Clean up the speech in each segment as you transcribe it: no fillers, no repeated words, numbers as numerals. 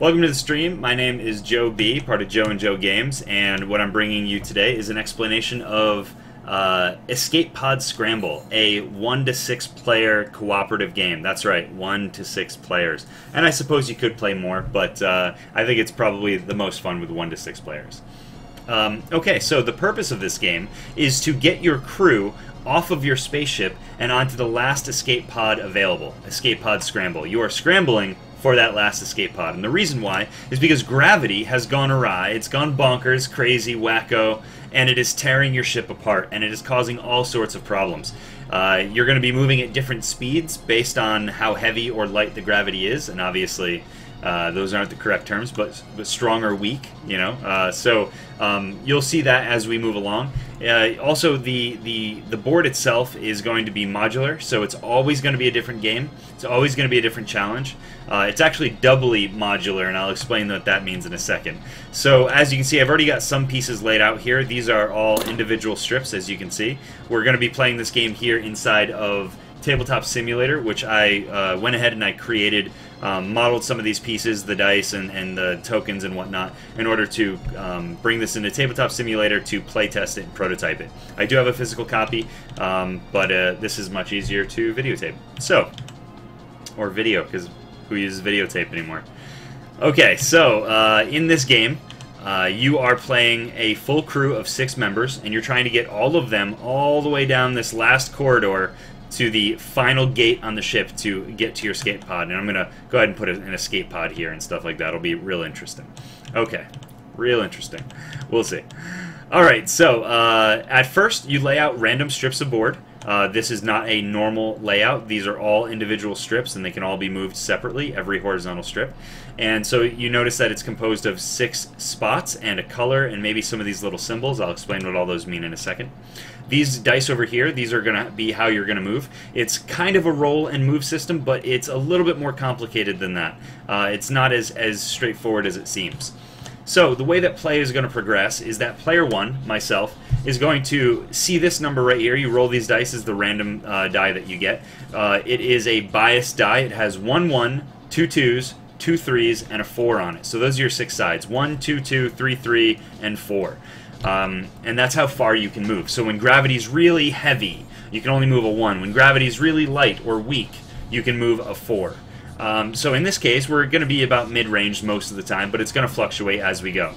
Welcome to the stream. My name is Joe B, part of Joe and Joe Games, and what I'm bringing you today is an explanation of Escape Pod Scramble, a 1 to 6 player cooperative game. That's right, 1 to 6 players. And I suppose you could play more, but I think it's probably the most fun with 1 to 6 players. Okay, so the purpose of this game is to get your crew off of your spaceship and onto the last escape pod available, Escape Pod Scramble. You are scrambling for that last escape pod, and the reason why is because gravity has gone awry, it's gone bonkers, crazy, wacko, and it is tearing your ship apart, and it is causing all sorts of problems. You're going to be moving at different speeds based on how heavy or light the gravity is, and obviously those aren't the correct terms, but strong or weak, you know. So you'll see that as we move along. Also, the board itself is going to be modular, so it's always going to be a different game. It's always going to be a different challenge. It's actually doubly modular, and I'll explain what that means in a second. So as you can see, I've already got some pieces laid out here. These are all individual strips, as you can see. We're going to be playing this game here inside of Tabletop Simulator, which I went ahead and I created, modeled some of these pieces, the dice and the tokens and whatnot, in order to bring this into Tabletop Simulator to playtest it and prototype it. I do have a physical copy, but this is much easier to videotape. So, or video, because who uses videotape anymore? Okay, so in this game, you are playing a full crew of 6 members, and you're trying to get all of them all the way down this last corridor to the final gate on the ship to get to your escape pod. And I'm going to go ahead and put an escape pod here and stuff like that. It'll be real interesting. Okay, real interesting. We'll see. Alright, so at first you lay out random strips of board. This is not a normal layout. These are all individual strips, and they can all be moved separately, every horizontal strip. And so you notice that it's composed of 6 spots and a color and maybe some of these little symbols. I'll explain what all those mean in a second. These dice over here, these are going to be how you're going to move. It's kind of a roll and move system, but it's a little bit more complicated than that. It's not as straightforward as it seems. So the way that play is going to progress is that player 1, myself, is going to see this number right here. You roll these dice as the random die that you get. It is a biased die. It has 1 1, 2 2s, 2 3s, and a 4 on it. So those are your 6 sides. 1, 2, 2, 3, 3, and 4. And that's how far you can move. So when gravity's really heavy, you can only move a 1. When gravity's really light or weak, you can move a 4. So in this case, we're going to be about mid-range most of the time, but it's going to fluctuate as we go.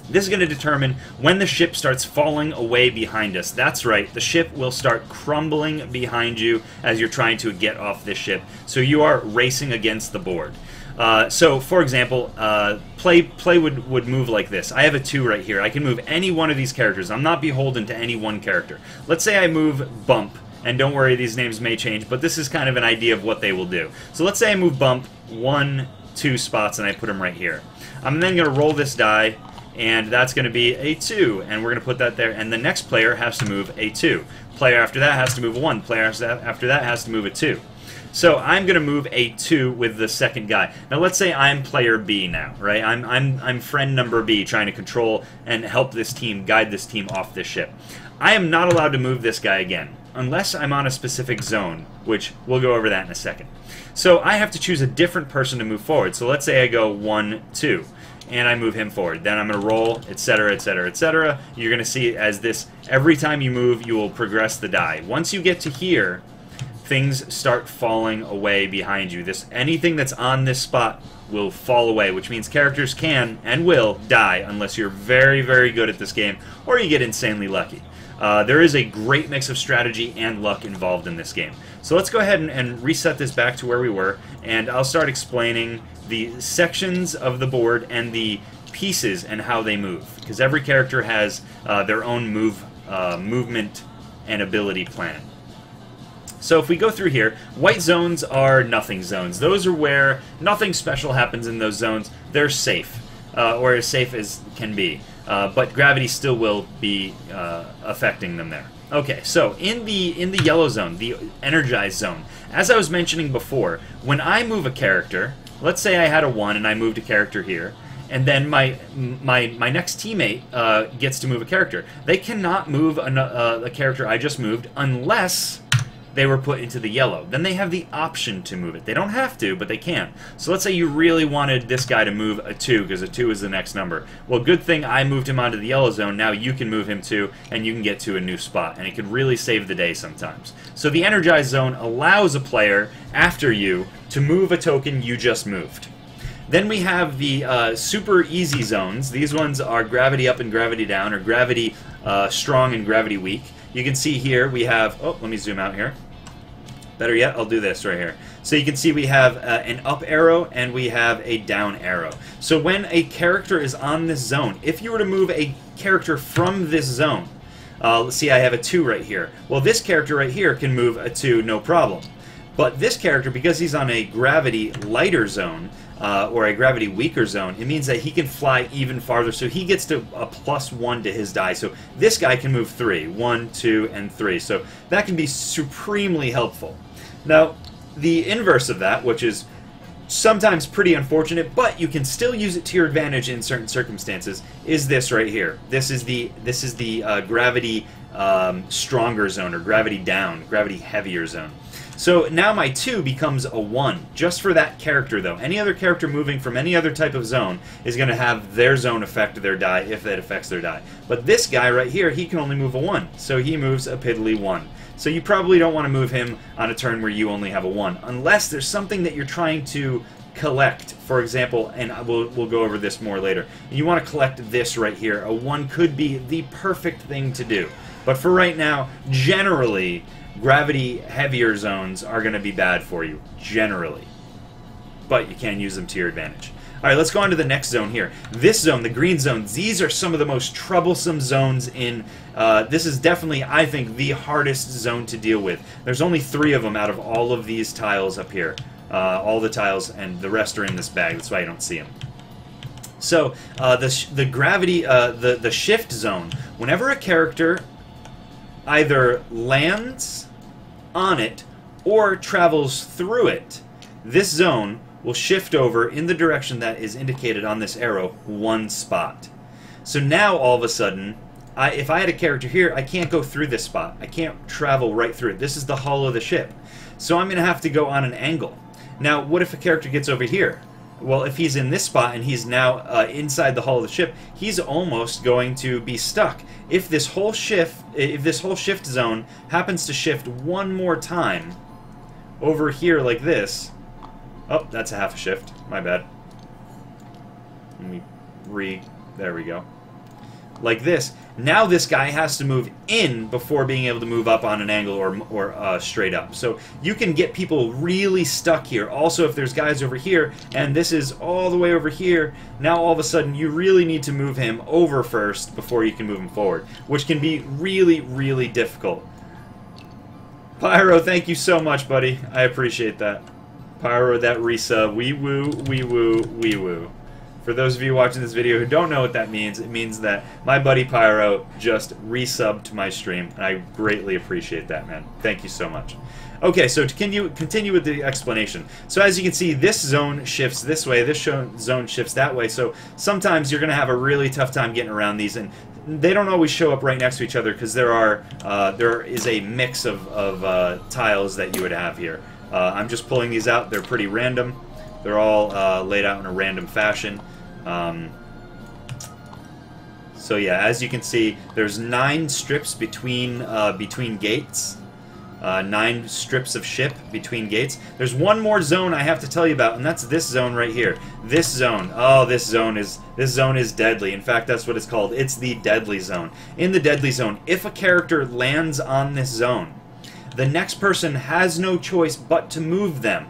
This is going to determine when the ship starts falling away behind us. That's right, the ship will start crumbling behind you as you're trying to get off this ship. So you are racing against the board. So, for example, play would move like this. I have a 2 right here. I can move any one of these characters. I'm not beholden to any one character. Let's say I move Bump. And don't worry, these names may change, but this is kind of an idea of what they will do. So let's say I move Bump 1, 2 spots, and I put him right here. I'm then going to roll this die, and that's going to be a 2, and we're going to put that there. And the next player has to move a 2. Player after that has to move a 1. Player after that has to move a 2. So I'm going to move a 2 with the second guy. Now let's say I'm player B now, right? I'm friend number B, trying to control and help this team, guide this team off this ship. I am not allowed to move this guy again, unless I'm on a specific zone, which we'll go over that in a second. So I have to choose a different person to move forward. So let's say I go 1, 2, and I move him forward. Then I'm going to roll, etc., etc., etc. You're going to see as this, every time you move, you will progress the die. Once you get to here, things start falling away behind you. Anything that's on this spot will fall away, which means characters can and will die unless you're very, very good at this game or you get insanely lucky. There is a great mix of strategy and luck involved in this game. So let's go ahead and reset this back to where we were, and I'll start explaining the sections of the board and the pieces and how they move, because every character has their own movement and ability plan. So if we go through here, white zones are nothing zones. Those are where nothing special happens in those zones. They're safe, or as safe as can be. But gravity still will be affecting them there. Okay, so in the yellow zone, the energized zone, as I was mentioning before, when I move a character, let's say I had a 1 and I moved a character here, and then my next teammate gets to move a character. They cannot move a character I just moved unless they were put into the yellow. Then they have the option to move it. They don't have to, but they can. So let's say you really wanted this guy to move a 2, because a 2 is the next number. Well, good thing I moved him onto the yellow zone. Now you can move him too, and you can get to a new spot, and it can really save the day sometimes. So the energized zone allows a player after you to move a token you just moved. Then we have the super easy zones. These ones are gravity up and gravity down, or gravity strong and gravity weak. You can see here we have, oh, let me zoom out here. Better yet, I'll do this right here. So you can see we have an up arrow and we have a down arrow. So when a character is on this zone, if you were to move a character from this zone, let's see, I have a 2 right here. Well, this character right here can move a 2, no problem. But this character, because he's on a gravity lighter zone, or a gravity weaker zone, it means that he can fly even farther, so he gets to a +1 to his die. So this guy can move 3, 1, 2, and 3. So that can be supremely helpful. Now, the inverse of that, which is sometimes pretty unfortunate, but you can still use it to your advantage in certain circumstances, is this right here. This is the gravity stronger zone, or gravity down, gravity heavier zone. So now my 2 becomes a 1, just for that character though. Any other character moving from any other type of zone is going to have their zone affect their die if that affects their die. But this guy right here, he can only move a 1, so he moves a piddly 1. So you probably don't want to move him on a turn where you only have a 1, unless there's something that you're trying to collect. For example, and we'll go over this more later, you want to collect this right here. A 1 could be the perfect thing to do. But for right now, generally, gravity heavier zones are going to be bad for you, generally. But you can use them to your advantage. Alright, let's go on to the next zone here. This zone, the green zone, these are some of the most troublesome zones in... this is definitely, I think, the hardest zone to deal with. There's only 3 of them out of all of these tiles up here. All the tiles, and the rest are in this bag, that's why you don't see them. So, the gravity, the shift zone, whenever a character either lands on it or travels through it, this zone will shift over in the direction that is indicated on this arrow 1 spot. So now all of a sudden, if I had a character here, I can't go through this spot. I can't travel right through it. This is the hull of the ship. So I'm going to have to go on an angle. Now, what if a character gets over here? Well, if he's in this spot and he's now inside the hull of the ship, he's almost going to be stuck. If this whole shift zone happens to shift one more time over here like this, oh, that's a half a shift. My bad. Let me there we go. Like this. Now this guy has to move in before being able to move up on an angle or straight up. So you can get people really stuck here. Also, if there's guys over here, and this is all the way over here, now all of a sudden you really need to move him over first before you can move him forward, which can be really, really difficult. Pyro, thank you so much, buddy. I appreciate that. Pyro, that resub. Wee woo, wee woo, wee woo. For those of you watching this video who don't know what that means, it means that my buddy Pyro just resubbed to my stream, and I greatly appreciate that, man. Thank you so much. Okay, so to continue with the explanation. So as you can see, this zone shifts this way, this zone shifts that way, so sometimes you're going to have a really tough time getting around these, and they don't always show up right next to each other because there is a mix of tiles that you would have here. I'm just pulling these out. They're pretty random. They're all laid out in a random fashion. So yeah, as you can see, there's 9 strips between gates. 9 strips of ship between gates. There's one more zone I have to tell you about, and that's this zone right here. This zone. Oh, this zone is deadly. In fact, that's what it's called. It's the deadly zone. In the deadly zone, if a character lands on this zone, the next person has no choice but to move them.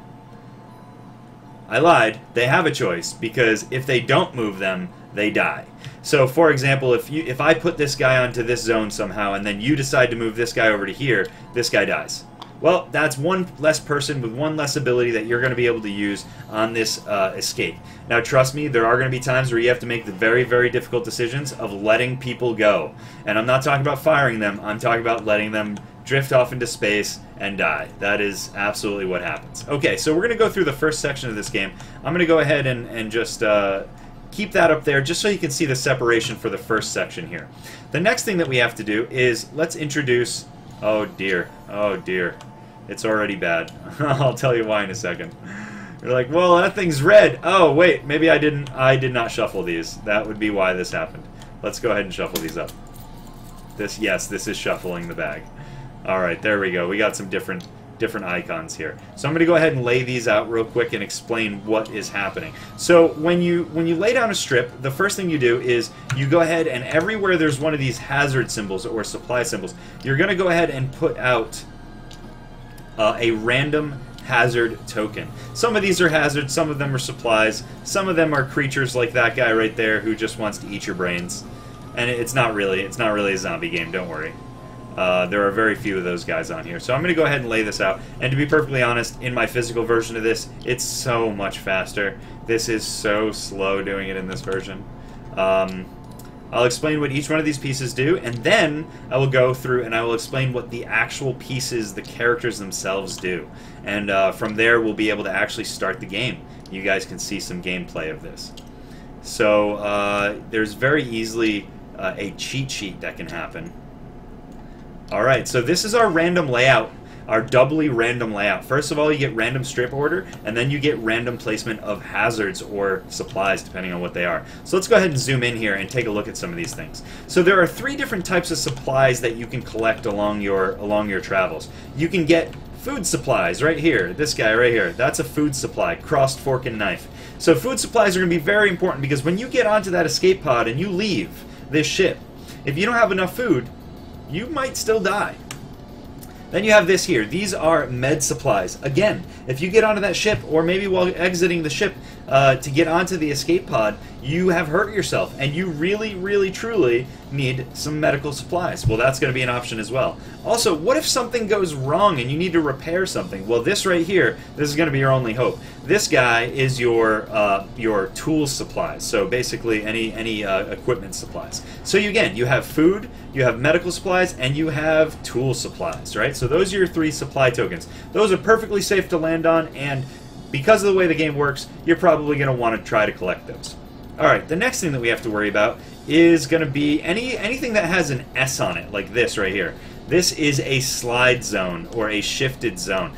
I lied. They have a choice, because if they don't move them, they die. So, for example, if I put this guy onto this zone somehow, and then you decide to move this guy over to here, this guy dies. Well, that's one less person with one less ability that you're going to be able to use on this escape. Now, trust me, there are going to be times where you have to make the very, very difficult decisions of letting people go. And I'm not talking about firing them. I'm talking about letting them drift off into space and die. That is absolutely what happens. Okay, so we're going to go through the first section of this game. I'm going to go ahead and just keep that up there just so you can see the separation for the first section here. The next thing that we have to do is let's introduce... Oh dear. Oh dear. It's already bad. I'll tell you why in a second. You're like, well, that thing's red. Oh, wait, maybe I did not shuffle these. That would be why this happened. Let's go ahead and shuffle these up. Yes, this is shuffling the bag. All right, there we go. We got some different icons here. So I'm going to go ahead and lay these out real quick and explain what is happening. So when you lay down a strip, the first thing you do is you go ahead and everywhere there's one of these hazard symbols or supply symbols, you're going to go ahead and put out a random hazard token. Some of these are hazards, some of them are supplies, some of them are creatures like that guy right there who just wants to eat your brains. And it's not really a zombie game, don't worry. There are very few of those guys on here. So I'm going to go ahead and lay this out. And to be perfectly honest, in my physical version of this, it's so much faster. This is so slow doing it in this version. I'll explain what each one of these pieces do, and then I will go through and I will explain what the actual pieces, the characters themselves do. And from there, we'll be able to actually start the game. You guys can see some gameplay of this. So there's very easily a cheat sheet that can happen. Alright, so this is our random layout, our doubly random layout. First of all, you get random strip order, and then you get random placement of hazards or supplies, depending on what they are. So let's go ahead and zoom in here and take a look at some of these things. So there are 3 different types of supplies that you can collect along your travels. You can get food supplies right here. This guy right here, that's a food supply, crossed fork and knife. So food supplies are going to be very important because when you get onto that escape pod and you leave this ship, if you don't have enough food, you might still die. Then you have this here. These are med supplies. Again, if you get onto that ship, or maybe while exiting the ship to get onto the escape pod, you have hurt yourself, and you really, really, truly need some medical supplies. Well, that's going to be an option as well. Also, what if something goes wrong and you need to repair something? Well, this right here, this is going to be your only hope. This guy is your tools supplies. So basically, any equipment supplies. So again, you have food, you have medical supplies, and you have tool supplies, right? So those are your 3 supply tokens. Those are perfectly safe to land on, and because of the way the game works, you're probably going to want to try to collect those. Alright, the next thing that we have to worry about is going to be anything that has an S on it, like this right here. This is a slide zone, or a shifted zone.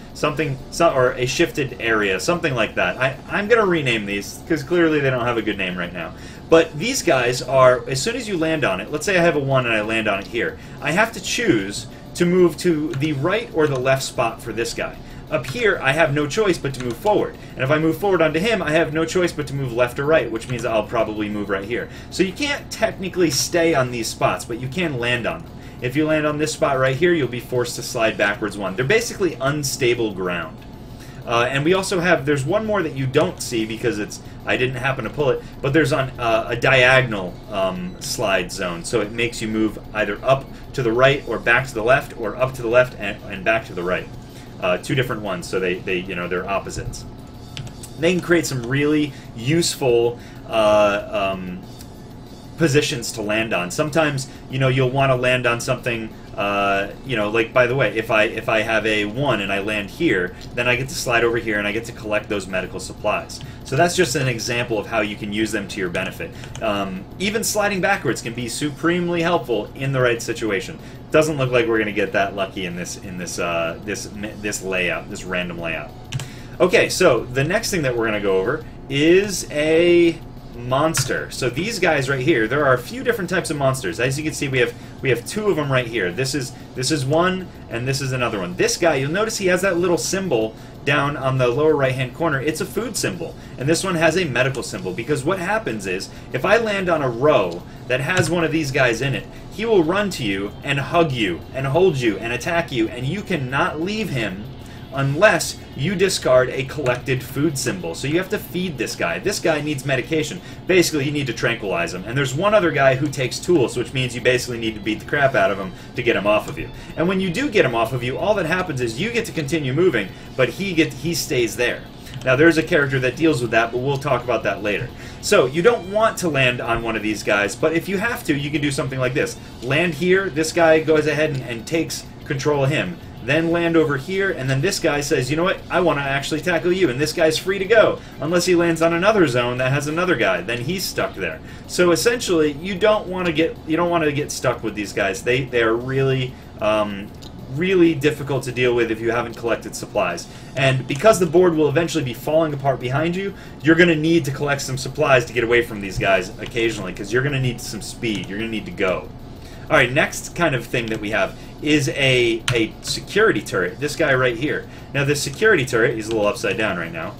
Or a shifted area, something like that. I'm going to rename these, because clearly they don't have a good name right now. But these guys are, as soon as you land on it, let's say I have a 1 and I land on it here, I have to choose to move to the right or the left spot for this guy. Up here, I have no choice but to move forward. And if I move forward onto him, I have no choice but to move left or right, which means I'll probably move right here. So you can't technically stay on these spots, but you can land on them. If you land on this spot right here, you'll be forced to slide backwards 1. They're basically unstable ground. And we also have, there's one more that you don't see because I didn't happen to pull it, but there's on a diagonal slide zone. So it makes you move either up to the right or back to the left, or up to the left and back to the right. 2 different ones, so they're opposites. They can create some really useful positions to land on. Sometimes, you'll want to land on something, like, by the way, if I have a 1 and I land here, then I get to slide over here and I get to collect those medical supplies. So that's just an example of how you can use them to your benefit. Even sliding backwards can be supremely helpful in the right situation. Doesn't look like we're going to get that lucky in this layout, this random layout. Okay, so the next thing that we're going to go over is a monster. So these guys right here, there are a few different types of monsters. As you can see, we have 2 of them right here. This is one, and this is another one. This guy, you'll notice he has that little symbol down on the lower right hand corner. It's a food symbol, and this one has a medical symbol, because what happens is if I land on a row that has one of these guys in it, he will run to you and hug you and hold you and attack you, and you cannot leave him unless you discard a collected food symbol. So you have to feed this guy. This guy needs medication. Basically, you need to tranquilize him. And there's one other guy who takes tools, which means you basically need to beat the crap out of him to get him off of you. And when you do get him off of you, all that happens is you get to continue moving, but he stays there. Now, there's a character that deals with that, but we'll talk about that later. So, you don't want to land on one of these guys, but if you have to, you can do something like this. Land here, this guy goes ahead and takes control of him. Then land over here, and then this guy says, you know what, I want to actually tackle you, and this guy's free to go. Unless he lands on another zone that has another guy, then he's stuck there. So essentially, you don't want to get stuck with these guys. They are really really difficult to deal with if you haven't collected supplies. And because the board will eventually be falling apart behind you, you're going to need to collect some supplies to get away from these guys occasionally, because you're going to need some speed. You're going to need to go. Alright, next kind of thing that we have is a security turret. This guy right here. Now this security turret, he's a little upside down right now,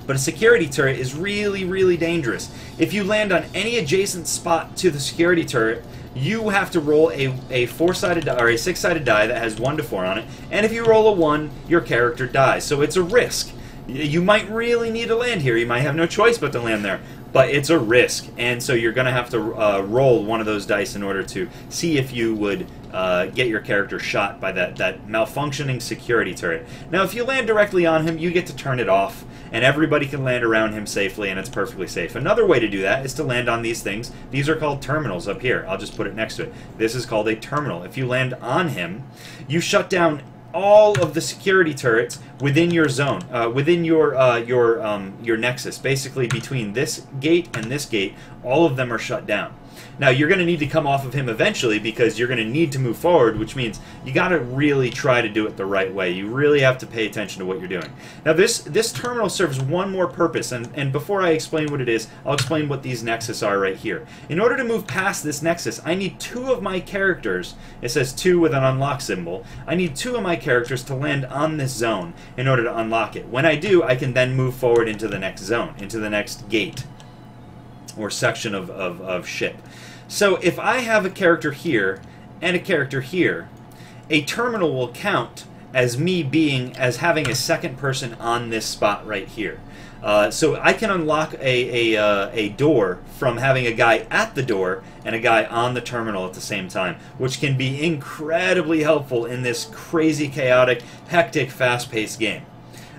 but a security turret is really, really dangerous. If you land on any adjacent spot to the security turret, you have to roll a four-sided die, or a six-sided die that has 1 to 4 on it, and if you roll a 1, your character dies. So it's a risk. You might really need to land here. You might have no choice but to land there. But it's a risk, and so you're going to have to roll one of those dice in order to see if you would get your character shot by that malfunctioning security turret. Now, if you land directly on him, you get to turn it off, and everybody can land around him safely, and it's perfectly safe. Another way to do that is to land on these things. These are called terminals up here. I'll just put it next to it. This is called a terminal. If you land on him, you shut down all of the security turrets within your zone, within your nexus. Basically, between this gate and this gate, all of them are shut down. Now, you're going to need to come off of him eventually because you're going to need to move forward, which means you got to really try to do it the right way. You really have to pay attention to what you're doing. Now, this terminal serves one more purpose, and before I explain what it is, I'll explain what these nexus are right here. In order to move past this nexus, I need 2 of my characters. It says 2 with an unlock symbol. I need 2 of my characters to land on this zone in order to unlock it. When I do, I can then move forward into the next zone, into the next gate or section of ship. So if I have a character here and a character here, a terminal will count as me having a second person on this spot right here. So I can unlock a door from having a guy at the door and a guy on the terminal at the same time, which can be incredibly helpful in this crazy, chaotic, hectic, fast-paced game.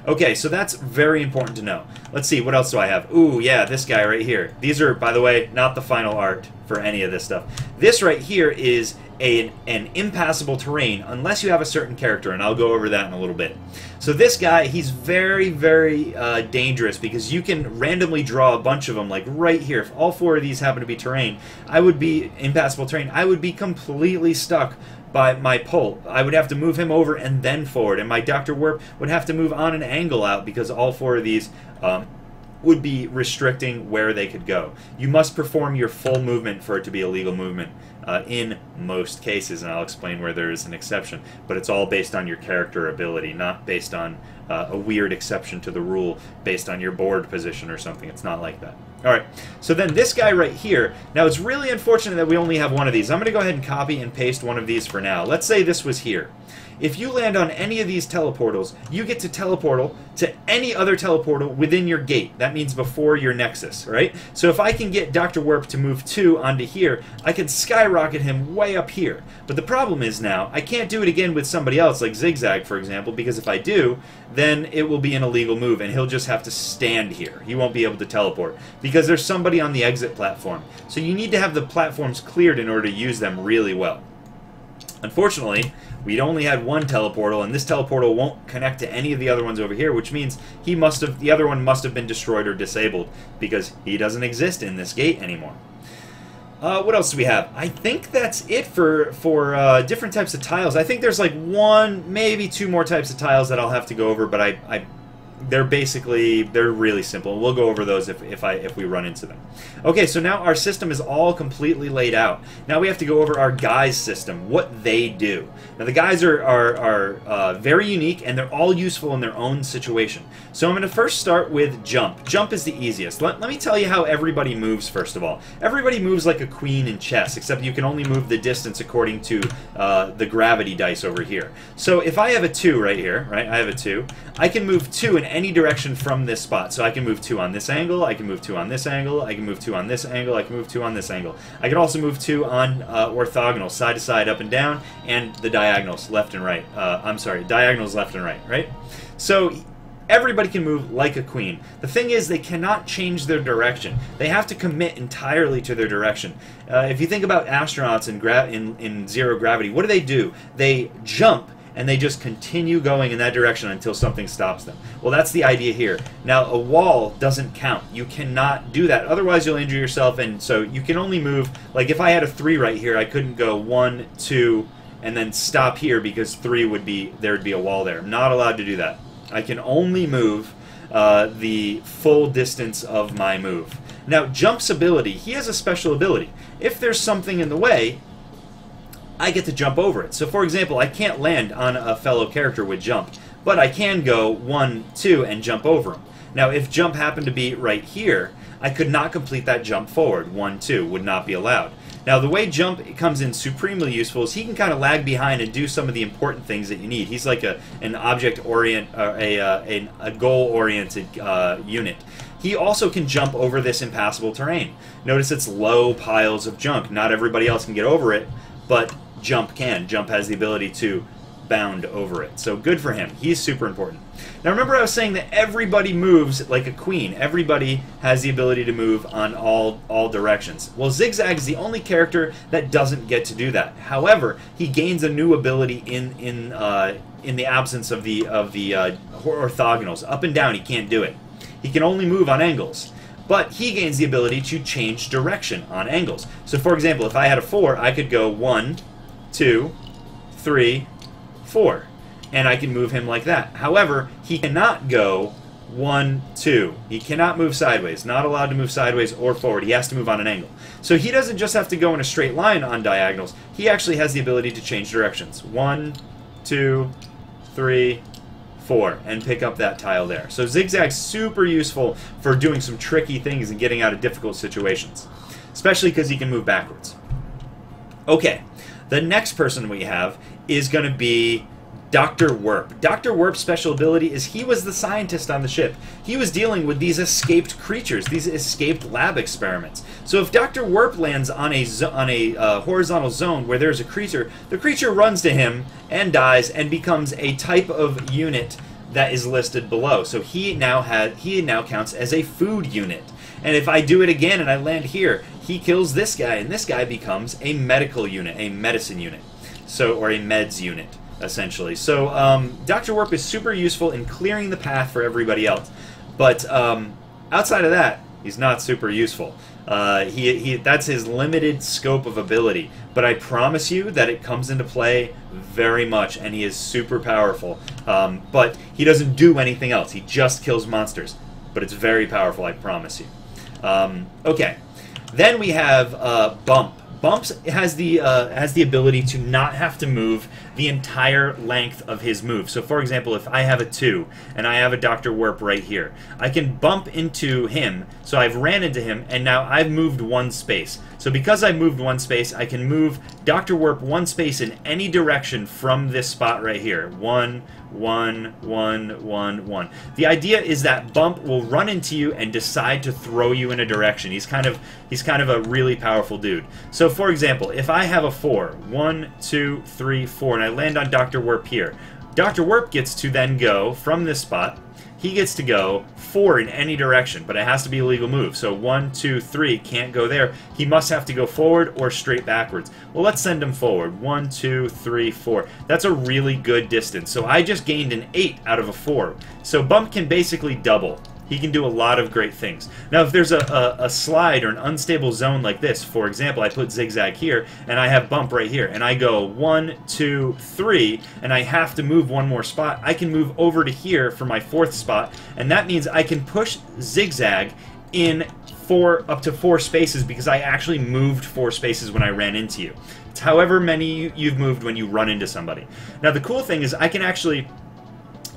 Okay, so that's very important to know. Let's see, what else do I have? Ooh, yeah, this guy right here. These are, by the way, not the final art for any of this stuff. This right here is an impassable terrain unless you have a certain character, and I'll go over that in a little bit. So this guy, he's very, very dangerous because you can randomly draw a bunch of them, like right here. If all 4 of these happen to be terrain, impassable terrain, I would be completely stuck by my pull. I would have to move him over and then forward, and my Dr. Warp would have to move on an angle out because all 4 of these would be restricting where they could go. You must perform your full movement for it to be a legal movement in most cases, and I'll explain where there is an exception, but it's all based on your character ability, not based on a weird exception to the rule based on your board position or something. It's not like that. Alright, so then this guy right here, now it's really unfortunate that we only have one of these. I'm going to go ahead and copy and paste one of these for now. Let's say this was here. If you land on any of these teleportals, you get to teleportal to any other teleportal within your gate. That means before your nexus, right? So if I can get Dr. Warp to move 2 onto here, I can skyrocket him way up here. But the problem is now, I can't do it again with somebody else, like Zigzag, for example, because if I do, then it will be an illegal move, and he'll just have to stand here. He won't be able to teleport, because there's somebody on the exit platform. So you need to have the platforms cleared in order to use them really well. Unfortunately, we only had one teleportal, and this teleportal won't connect to any of the other ones over here, which means the other one must have been destroyed or disabled, because he doesn't exist in this gate anymore. What else do we have? I think that's it for different types of tiles. I think there's like 1, maybe 2 more types of tiles that I'll have to go over, but they're really simple. We'll go over those if we run into them. Okay, so now our system is all completely laid out. Now we have to go over our guys system, what they do. Now the guys are very unique, and they're all useful in their own situation. So I'm going to first start with jump. Jump is the easiest. Let me tell you how everybody moves first of all. Everybody moves like a queen in chess, except you can only move the distance according to the gravity dice over here. So if I have a 2 right here, right? I have a 2. I can move 2 in any direction from this spot. So I can move 2 on this angle, I can move 2 on this angle, I can move 2 on this angle, I can move 2 on this angle. I can also move 2 on orthogonal, side to side, up and down, and the diagonals, left and right. Diagonals left and right, right? So everybody can move like a queen. The thing is, they cannot change their direction. They have to commit entirely to their direction. If you think about astronauts in zero gravity, what do? They jump, and they just continue going in that direction until something stops them. Well, that's the idea here. Now, a wall doesn't count. You cannot do that. Otherwise, you'll injure yourself, and so you can only move, like if I had a 3 right here, I couldn't go 1, 2, and then stop here because 3 would be, there would be a wall there. I'm not allowed to do that. I can only move the full distance of my move. Now, Jump's ability, he has a special ability. If there's something in the way, I get to jump over it. So, for example, I can't land on a fellow character with Jump, but I can go 1, 2, and jump over him. Now, if Jump happened to be right here, I could not complete that jump forward. 1, 2 would not be allowed. Now, the way Jump comes in supremely useful is he can kind of lag behind and do some of the important things that you need. He's like an a goal-oriented unit. He also can jump over this impassable terrain. Notice it's low piles of junk. Not everybody else can get over it, but Jump can. Jump has the ability to bound over it. So good for him. He's super important. Now remember I was saying that everybody moves like a queen. Everybody has the ability to move on all directions. Well, Zigzag is the only character that doesn't get to do that. However, he gains a new ability in the absence of the orthogonals. Up and down, he can't do it. He can only move on angles. But he gains the ability to change direction on angles. So for example, if I had a 4, I could go 1, 2, 3, 4. And I can move him like that. However, he cannot go 1, 2. He cannot move sideways. Not allowed to move sideways or forward. He has to move on an angle. So he doesn't just have to go in a straight line on diagonals. He actually has the ability to change directions. 1, 2, 3, 4, and pick up that tile there. So Zigzag's super useful for doing some tricky things and getting out of difficult situations, especially because he can move backwards. Okay, the next person we have is going to be Dr. Werp. Dr. Werp's special ability is he was the scientist on the ship. He was dealing with these escaped creatures, these escaped lab experiments. So if Dr. Werp lands on a horizontal zone where there's a creature, the creature runs to him and dies and becomes a type of unit that is listed below. So he now counts as a food unit. And if I do it again and I land here, he kills this guy, and this guy becomes a medical unit, a medicine unit, or a meds unit, essentially. So Dr. Werp is super useful in clearing the path for everybody else. But outside of that, he's not super useful. That's his limited scope of ability. But I promise you that it comes into play very much, and he is super powerful. But he doesn't do anything else. He just kills monsters. But it's very powerful, I promise you. Okay. Then we have Bump. Bump has the ability to not have to move the entire length of his move. So for example, if I have a 2 and I have a Dr. Werp right here, I can bump into him, so I've ran into him, and now I've moved 1 space. So because I moved 1 space, I can move Dr. Werp 1 space in any direction from this spot right here. 1, 1, 1, 1, 1. The idea is that Bump will run into you and decide to throw you in a direction. He's kind of a really powerful dude. So for example, if I have a 4, 1, 2, 3, 4, and I land on Dr. Werp here, Dr. Werp gets to then go from this spot. He gets to go 4 in any direction, but it has to be a legal move. So 1, 2, 3 can't go there. He must have to go forward or straight backwards. Well, let's send him forward. 1, 2, 3, 4. That's a really good distance. So I just gained an 8 out of a 4. So Bump can basically double. He can do a lot of great things. Now, if there's a slide or an unstable zone like this, for example, I put Zigzag here, and I have Bump right here, and I go 1, 2, 3, and I have to move 1 more spot, I can move over to here for my 4th spot, and that means I can push Zigzag in up to 4 spaces because I actually moved 4 spaces when I ran into you. It's however many you've moved when you run into somebody. Now, the cool thing is I can actually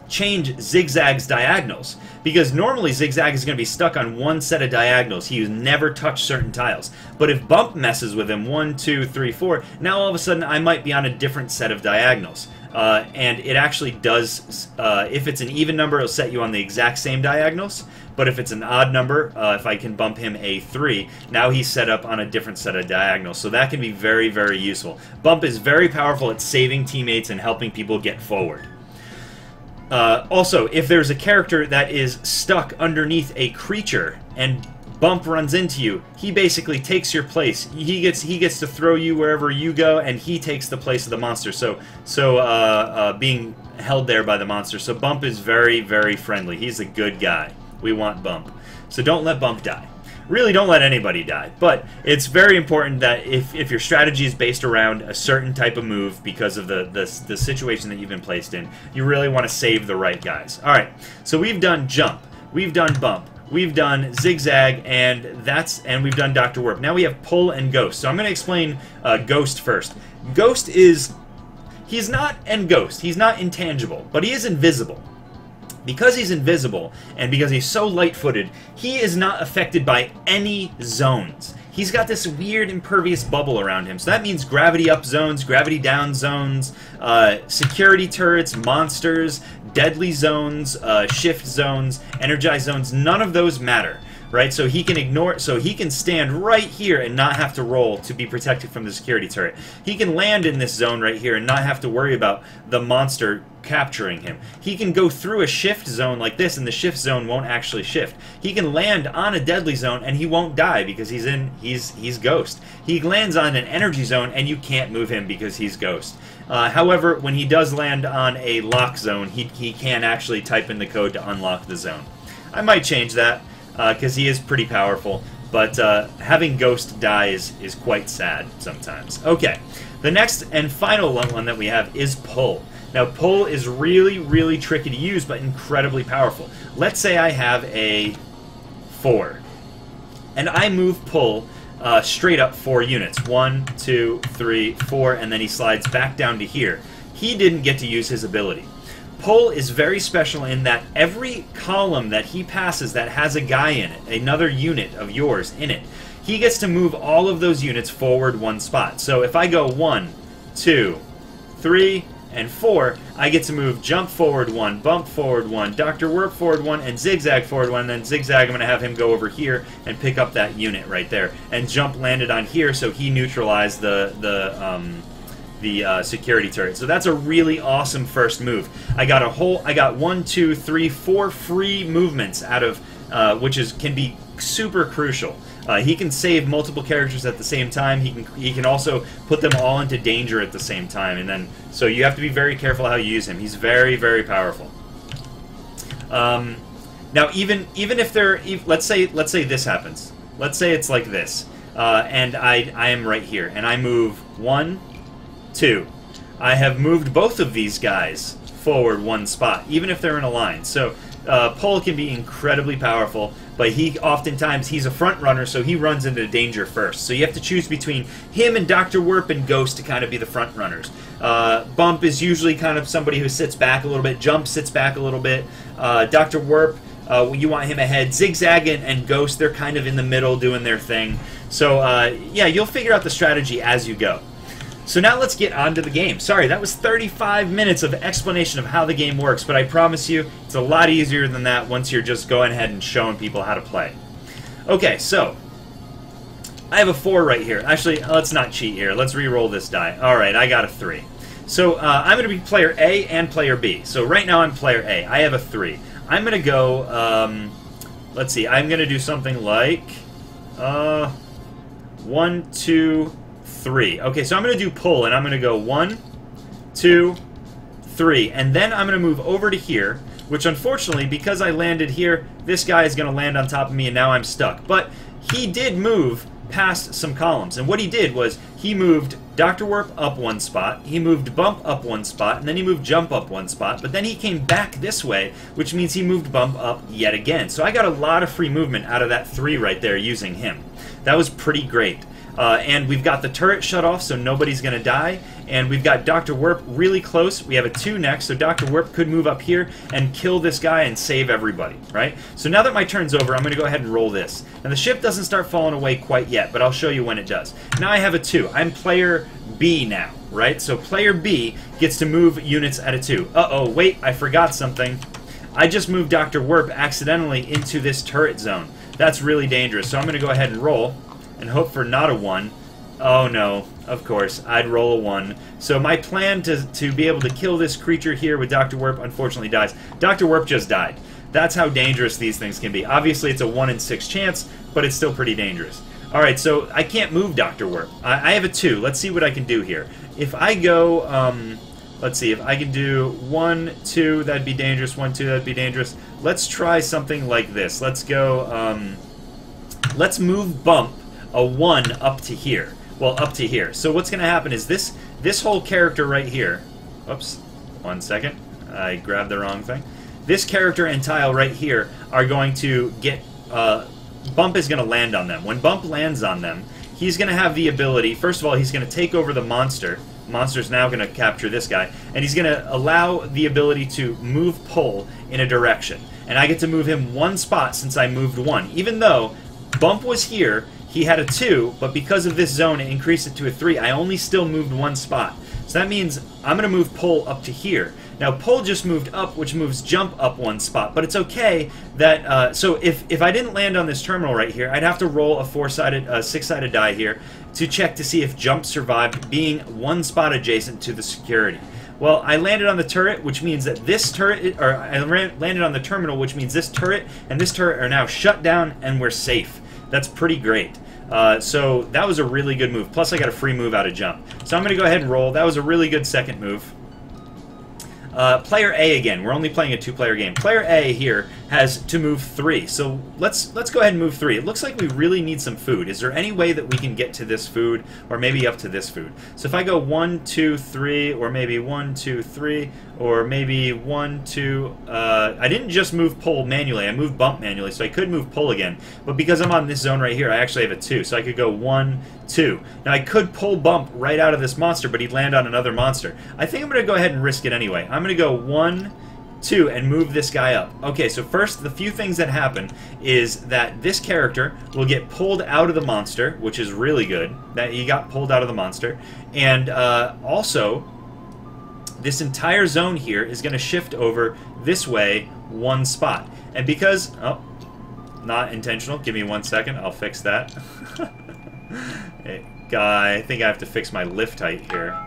change Zigzag's diagonals, because normally Zigzag is going to be stuck on 1 set of diagonals. He never touched certain tiles. But if Bump messes with him 1, 2, 3, 4, now all of a sudden I might be on a different set of diagonals. And it actually does, if it's an even number, it'll set you on the exact same diagonals. But if it's an odd number, if I can bump him a 3, now he's set up on a different set of diagonals. So that can be very, very useful. Bump is very powerful at saving teammates and helping people get forward. Also, if there's a character that is stuck underneath a creature and Bump runs into you, he basically takes your place. He gets to throw you wherever you go, and he takes the place of the monster. So being held there by the monster. So Bump is very, very friendly. He's a good guy. We want Bump. So don't let Bump die. Really, don't let anybody die. But it's very important that if your strategy is based around a certain type of move because of the situation that you've been placed in, you really want to save the right guys. All right, so we've done jump, we've done bump, we've done zigzag, and we've done Dr. Warp. Now we have pull and ghost. So I'm going to explain ghost first. Ghost is, he's not intangible, but he is invisible. Because he's invisible, and because he's so light-footed, he is not affected by any zones. He's got this weird impervious bubble around him. So that means gravity up zones, gravity down zones, security turrets, monsters, deadly zones, shift zones, energized zones. None of those matter, right? So he can stand right here and not have to roll to be protected from the security turret. He can land in this zone right here and not have to worry about the monster capturing him. He can go through a shift zone like this, and the shift zone won't actually shift. He can land on a deadly zone, and he won't die because he's Ghost. He lands on an energy zone, and you can't move him because he's Ghost. However, when he does land on a lock zone, he can actually type in the code to unlock the zone. I might change that because he is pretty powerful, but having Ghost die is quite sad sometimes. Okay, the next and final one that we have is pull. Now, pull is really, really tricky to use, but incredibly powerful. Let's say I have a 4, and I move pull straight up 4 units. 1, 2, 3, 4, and then he slides back down to here. He didn't get to use his ability. Pull is very special in that every column that he passes that has a guy in it, another unit of yours in it, he gets to move all of those units forward 1 spot. So if I go 1, 2, 3, and 4, I get to move jump forward 1, bump forward 1, Dr. Warp forward 1, and zigzag forward 1. And then zigzag, I'm going to have him go over here and pick up that unit right there. And jump landed on here, so he neutralized the security turret. So that's a really awesome first move. I got 1, 2, 3, 4 free movements out of which can be super crucial. He can save multiple characters at the same time. He can also put them all into danger at the same time, and then so you have to be very careful how you use him. He's very, very powerful. Now, even if let's say this happens. Let's say it's like this, and I am right here, and I move 1, 2. I have moved both of these guys forward 1 spot, even if they're in a line. So pull can be incredibly powerful, but oftentimes he's a front runner, so he runs into danger first. So you have to choose between him and Dr. Warp and Ghost to kind of be the front runners. Bump is usually kind of somebody who sits back a little bit. Jump sits back a little bit. Dr. Warp, you want him ahead. Zigzag and Ghost, they're kind of in the middle doing their thing. So yeah, you'll figure out the strategy as you go. So now let's get on to the game. Sorry, that was 35 minutes of explanation of how the game works, but I promise you, it's a lot easier than that once you're just going ahead and showing people how to play. Okay, so I have a 4 right here. Actually, let's not cheat here. Let's re-roll this die. All right, I got a 3. So I'm going to be player A and player B. So right now I'm player A. I have a 3. I'm going to go, let's see, I'm going to do something like 1, 2, 3. Okay, so I'm going to do pull, and I'm going to go 1, 2, 3, and then I'm going to move over to here, which unfortunately, because I landed here, this guy is going to land on top of me, and now I'm stuck. But he did move past some columns, and what he did was he moved Dr. Warp up 1 spot, he moved Bump up 1 spot, and then he moved Jump up 1 spot, but then he came back this way, which means he moved Bump up yet again. So I got a lot of free movement out of that 3 right there using him. That was pretty great. And we've got the turret shut off, so nobody's going to die. And we've got Dr. Warp really close. We have a 2 next, so Dr. Warp could move up here and kill this guy and save everybody, right? So now that my turn's over, I'm going to go ahead and roll this. And the ship doesn't start falling away quite yet, but I'll show you when it does. Now I have a 2. I'm player B now, right? So player B gets to move units at a 2. Uh-oh, wait, I forgot something. I just moved Dr. Warp accidentally into this turret zone. That's really dangerous, so I'm going to go ahead and roll and hope for not a 1. Oh no, of course, I'd roll a 1. So my plan to be able to kill this creature here with Dr. Warp unfortunately dies. Dr. Warp just died. That's how dangerous these things can be. Obviously it's a 1 in 6 chance, but it's still pretty dangerous. Alright, so I can't move Dr. Warp. I have a 2. Let's see what I can do here. If I go, let's see, if I can do 1, 2, that'd be dangerous. 1, 2, that'd be dangerous. Let's try something like this. Let's go, let's move Bump a 1 up to here. Well, up to here. So what's going to happen is this whole character right here. Oops, 1 second. I grabbed the wrong thing. This character and tile right here are going to get... Bump is going to land on them. When Bump lands on them, he's going to have the ability... First of all, he's going to take over the monster. Monster's now going to capture this guy. And he's going to allow the ability to move Pull in a direction. And I get to move him 1 spot since I moved 1. Even though Bump was here, he had a 2, but because of this zone, it increased it to a 3. I only still moved 1 spot. So that means I'm going to move Pull up to here. Now, Pull just moved up, which moves Jump up 1 spot, but it's okay that... so if I didn't land on this terminal right here, I'd have to roll a 6-sided die here to check to see if Jump survived being 1 spot adjacent to the security. Well, I landed on the turret, which means that this turret... Or I landed on the terminal, which means this turret and this turret are now shut down, and we're safe. That's pretty great. So that was a really good move. Plus, I got a free move out of Jump. So I'm going to go ahead and roll. That was a really good second move. Player A again. We're only playing a 2-player game. Player A here has to move 3. So let's go ahead and move 3. It looks like we really need some food. Is there any way that we can get to this food, or maybe up to this food? So if I go 1, 2, 3, or maybe 1, 2, 3, or maybe 1, 2... I didn't just move Pull manually. I moved Bump manually, so I could move Pull again. But because I'm on this zone right here, I actually have a 2. So I could go 1, 2. Now I could pull Bump right out of this monster, but he'd land on another monster. I think I'm going to go ahead and risk it anyway. I'm going to go 1, 2, and move this guy up. Okay, so first, the few things that happen is that this character will get pulled out of the monster, which is really good, that he got pulled out of the monster. And also, this entire zone here is going to shift over this way 1 spot. And because... Oh, not intentional. Give me 1 second. I'll fix that. Hey, I think I have to fix my lift height here.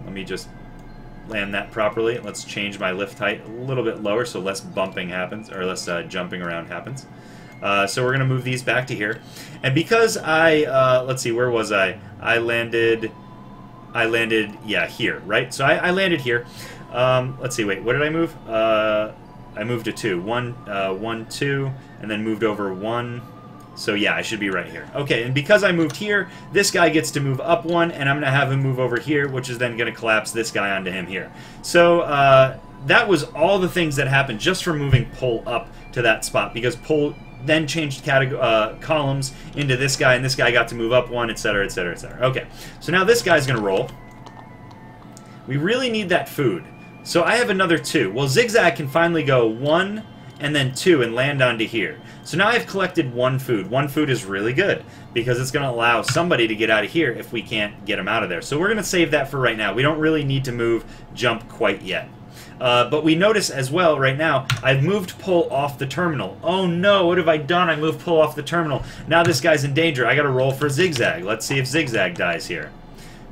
Let me just land that properly. Let's change my lift height a little bit lower so less bumping happens, or less jumping around happens. So we're going to move these back to here. And because I, let's see, where was I? I landed, yeah, here, right? So I landed here. Let's see, wait, what did I move? I moved to 2. 1, 2, and then moved over 1. So yeah, I should be right here. Okay, and because I moved here, this guy gets to move up 1, and I'm going to have him move over here, which is then going to collapse this guy onto him here. So that was all the things that happened just from moving Pull up to that spot, because Pull then changed columns into this guy, and this guy got to move up 1, etc., etc., etc. Okay, so now this guy's going to roll. We really need that food. So I have another 2. Well, Zigzag can finally go 1 and then 2 and land onto here. So now I've collected 1 food. 1 food is really good because it's going to allow somebody to get out of here if we can't get them out of there. So we're going to save that for right now. We don't really need to move Jump quite yet. But we notice as well right now, I've moved Pull off the terminal. Oh no, what have I done? I moved Pull off the terminal. Now this guy's in danger. I got to roll for Zigzag. Let's see if Zigzag dies here.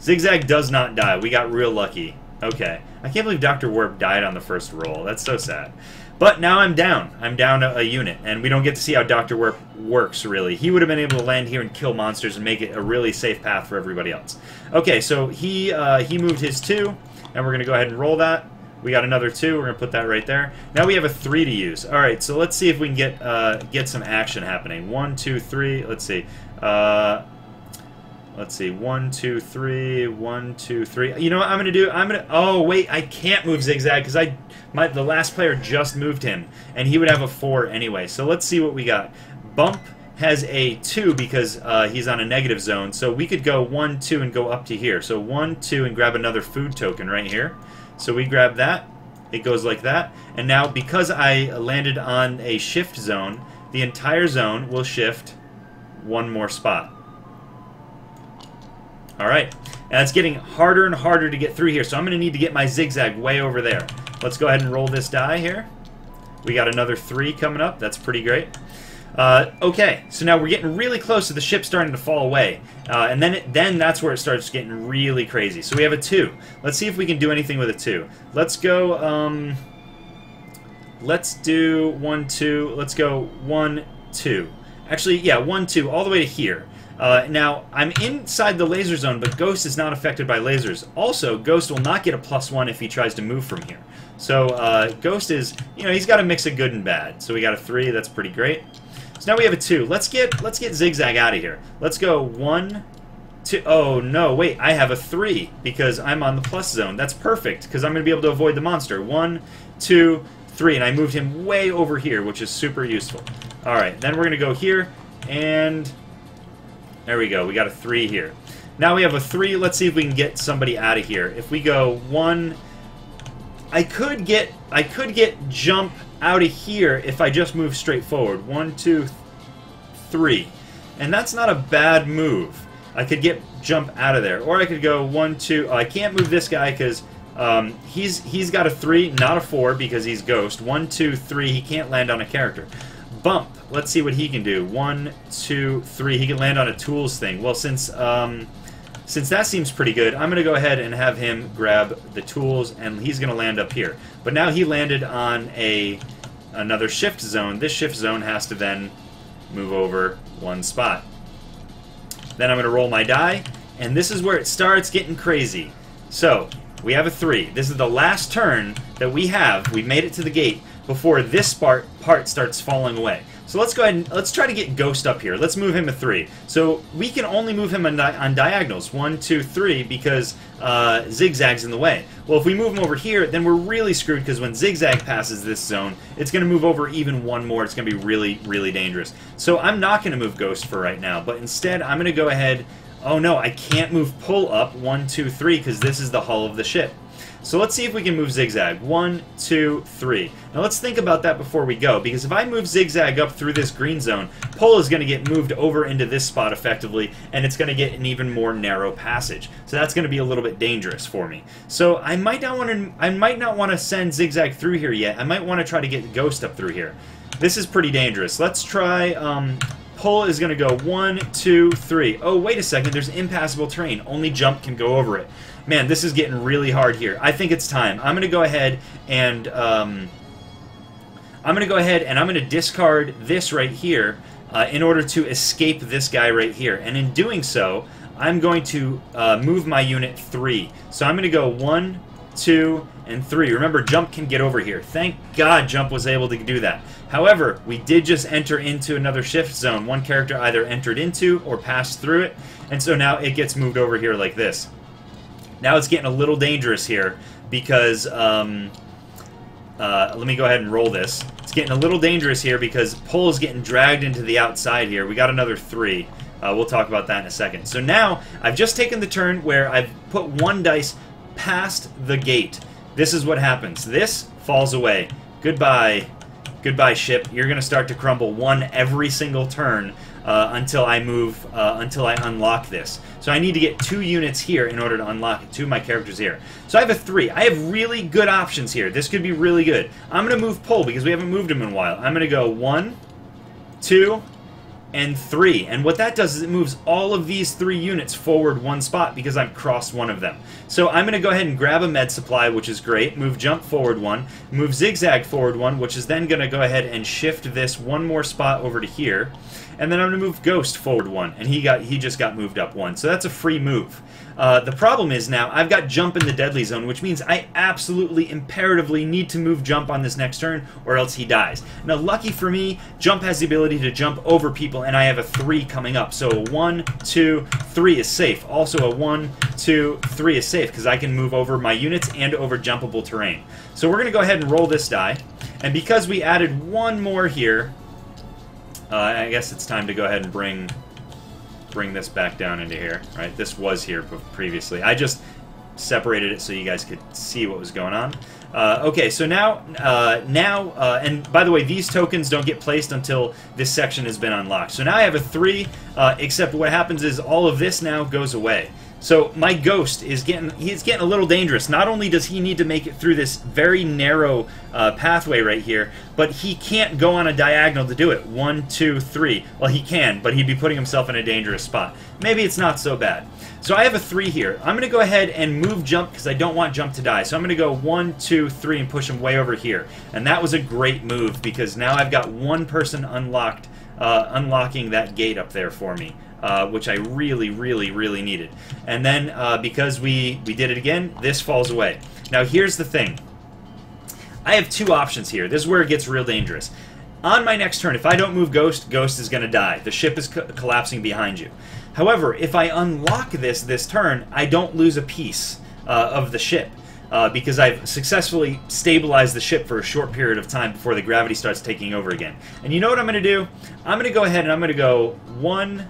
Zigzag does not die. We got real lucky. Okay. I can't believe Dr. Warp died on the first roll. That's so sad. But now I'm down. I'm down a unit, and we don't get to see how Dr. Warp works, really. He would have been able to land here and kill monsters and make it a really safe path for everybody else. Okay, so he moved his 2, and we're going to go ahead and roll that. We got another 2. We're going to put that right there. Now we have a 3 to use. All right, so let's see if we can get some action happening. 1, 2, 3. Let's see. Let's see, 1, 2, 3, 1, 2, 3. You know what I'm gonna do? Oh wait, I can't move Zigzag because the last player just moved him, and he would have a 4 anyway. So let's see what we got. Bump has a 2 because he's on a negative zone, so we could go 1, 2, and go up to here. So 1, 2, and grab another food token right here. So we grab that. It goes like that, and now because I landed on a shift zone, the entire zone will shift 1 more spot. Alright, and it's getting harder and harder to get through here, so I'm going to need to get my Zigzag way over there. Let's go ahead and roll this die here. We got another 3 coming up. That's pretty great. Okay, so now we're getting really close to the ship starting to fall away. And then that's where it starts getting really crazy. So we have a 2. Let's see if we can do anything with a 2. Let's go, let's do 1, 2. Let's go 1, 2. Actually, yeah, 1, 2, all the way to here. Now, I'm inside the laser zone, but Ghost is not affected by lasers. Also, Ghost will not get a +1 if he tries to move from here. So, Ghost is, you know, he's got a mix of good and bad. So we got a 3, that's pretty great. So now we have a 2. Let's get Zigzag out of here. Let's go 1, 2. Oh no, wait, I have a 3 because I'm on the plus zone. That's perfect because I'm going to be able to avoid the monster. 1, 2, 3, and I moved him way over here, which is super useful. All right, then we're going to go here, and there we go. We got a 3 here. Now we have a 3. Let's see if we can get somebody out of here. If we go 1, I could get jump out of here if I just move straight forward. 1, 2, 3, and that's not a bad move. I could get jump out of there, or I could go 1, 2. Oh, I can't move this guy because he's got a 3, not a 4 because he's ghost. 1, 2, 3. He can't land on a character. Bump. Let's see what he can do. 1, 2, 3. He can land on a tools thing. Well, since that seems pretty good, I'm going to go ahead and have him grab the tools, and he's going to land up here. But now he landed on another shift zone. This shift zone has to then move over 1 spot. Then I'm going to roll my die, and this is where it starts getting crazy. So, we have a 3. This is the last turn that we have. We've made it to the gate before this part starts falling away. So let's go ahead and let's try to get Ghost up here. Let's move him a 3. So we can only move him on diagonals, 1, 2, 3, because Zigzag's in the way. Well, if we move him over here, then we're really screwed because when Zigzag passes this zone, it's going to move over even 1 more. It's going to be really, really dangerous. So I'm not going to move Ghost for right now, but instead I'm going to go ahead. Oh no, I can't move Pull up 1, 2, 3 because this is the hull of the ship. So let's see if we can move Zigzag. 1, 2, 3. Now let's think about that before we go, because if I move Zigzag up through this green zone, Pull is going to get moved over into this spot effectively, and it's going to get an even more narrow passage. So that's going to be a little bit dangerous for me. So I might not want to send Zigzag through here yet. I might want to try to get Ghost up through here. This is pretty dangerous. Let's try. Pull is going to go 1, 2, 3. Oh, wait a second. There's impassable terrain. Only jump can go over it. Man, this is getting really hard here. I think it's time. I'm going to go ahead and I'm going to discard this right here in order to escape this guy right here. And in doing so, I'm going to move my unit 3. So I'm going to go 1, 2, and 3. Remember, jump can get over here. Thank God jump was able to do that. However, we did just enter into another shift zone. One character either entered into or passed through it, and so now it gets moved over here like this. Now it's getting a little dangerous here because, let me go ahead and roll this. It's getting a little dangerous here because Pull is getting dragged into the outside here. We got another 3. We'll talk about that in a second. So now, I've just taken the turn where I've put 1 dice past the gate. This is what happens. This falls away. Goodbye. Goodbye, ship. You're going to start to crumble 1 every single turn until I unlock this. So I need to get 2 units here in order to unlock it. 2 of my characters here. So I have a 3. I have really good options here. This could be really good. I'm going to move Pull because we haven't moved him in a while. I'm going to go 1, 2, and 3. And what that does is it moves all of these 3 units forward 1 spot because I've crossed 1 of them. So I'm going to go ahead and grab a med supply, which is great, move Jump forward 1, move Zigzag forward 1, which is then going to go ahead and shift this 1 more spot over to here. And then I'm going to move Ghost forward 1, and he just got moved up 1. So that's a free move. The problem is now I've got Jump in the deadly zone, which means I absolutely, imperatively need to move Jump on this next turn, or else he dies. Now, lucky for me, Jump has the ability to jump over people, and I have a 3 coming up. So a 1, 2, 3 is safe. Also a 1, 2, 3 is safe, because I can move over my units and over jumpable terrain. So we're going to go ahead and roll this die, and because we added 1 more here, I guess it's time to go ahead and bring this back down into here. Right, this was here previously. I just separated it so you guys could see what was going on. Okay, so now, and by the way, these tokens don't get placed until this section has been unlocked. So now I have a 3, except what happens is all of this now goes away. So my Ghost is getting a little dangerous. Not only does he need to make it through this very narrow pathway right here, but he can't go on a diagonal to do it. 1, 2, 3. Well, he can, but he'd be putting himself in a dangerous spot. Maybe it's not so bad. So I have a 3 here. I'm going to go ahead and move Jump because I don't want Jump to die. So I'm going to go 1, 2, 3 and push him way over here. And that was a great move because now I've got 1 person unlocking that gate up there for me. Which I really, really, really needed. And then, because we did it again, this falls away. Now, here's the thing. I have 2 options here. This is where it gets real dangerous. on my next turn, if I don't move Ghost, Ghost is going to die. The ship is collapsing behind you. However, if I unlock this turn, I don't lose a piece of the ship. Because I've successfully stabilized the ship for a short period of time before the gravity starts taking over again. And you know what I'm going to do? I'm going to go ahead and I'm going to go 1,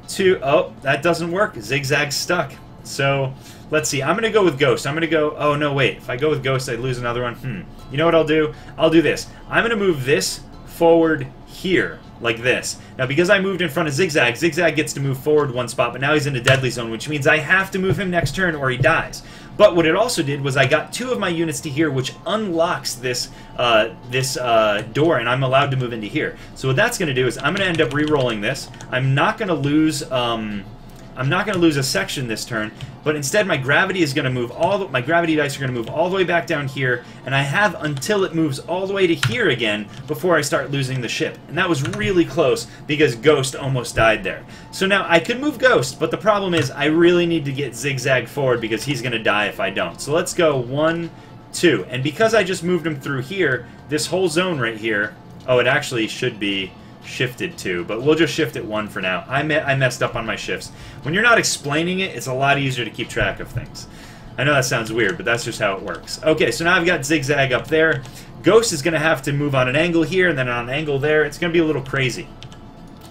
2... Oh, that doesn't work. Zigzag's stuck. So, let's see. I'm going to go with Ghost. I'm going to go... Oh, no, wait. If I go with Ghost, I'd lose another one. You know what I'll do? I'll do this. I'm going to move this forward here, like this. Now, because I moved in front of Zigzag, Zigzag gets to move forward one spot, but now he's in a deadly zone, which means I have to move him next turn or he dies. But what it also did was I got 2 of my units to here, which unlocks this door, and I'm allowed to move into here. So what that's going to do is I'm going to end up re-rolling this. I'm not going to lose... I'm not going to lose a section this turn, but instead my gravity is going to move my gravity dice are going to move all the way back down here, and I have until it moves all the way to here again before I start losing the ship. And that was really close because Ghost almost died there. So now I could move Ghost, but the problem is I really need to get Zigzag forward because he's going to die if I don't. So let's go 1, 2, and because I just moved him through here, this whole zone right here, oh, it actually should be shifted to, but we'll just shift it 1 for now. I messed up on my shifts. When you're not explaining it, it's a lot easier to keep track of things. I know that sounds weird, but that's just how it works. Okay, so now I've got Zigzag up there. Ghost is going to have to move on an angle here and then on an angle there. It's going to be a little crazy.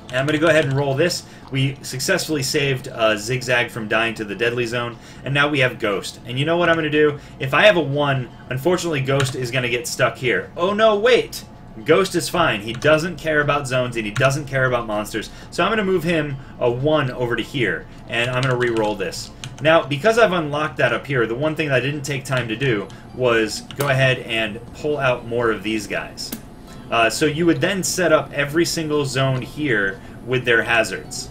And I'm going to go ahead and roll this. We successfully saved Zigzag from dying to the deadly zone, and now we have Ghost. And you know what I'm going to do? If I have a 1, unfortunately Ghost is going to get stuck here. Oh no, wait! Ghost is fine. He doesn't care about zones and he doesn't care about monsters. So I'm going to move him a 1 over to here, and I'm going to re-roll this. Now, because I've unlocked that up here, the one thing that I didn't take time to do was go ahead and pull out more of these guys. So you would then set up every single zone here with their hazards.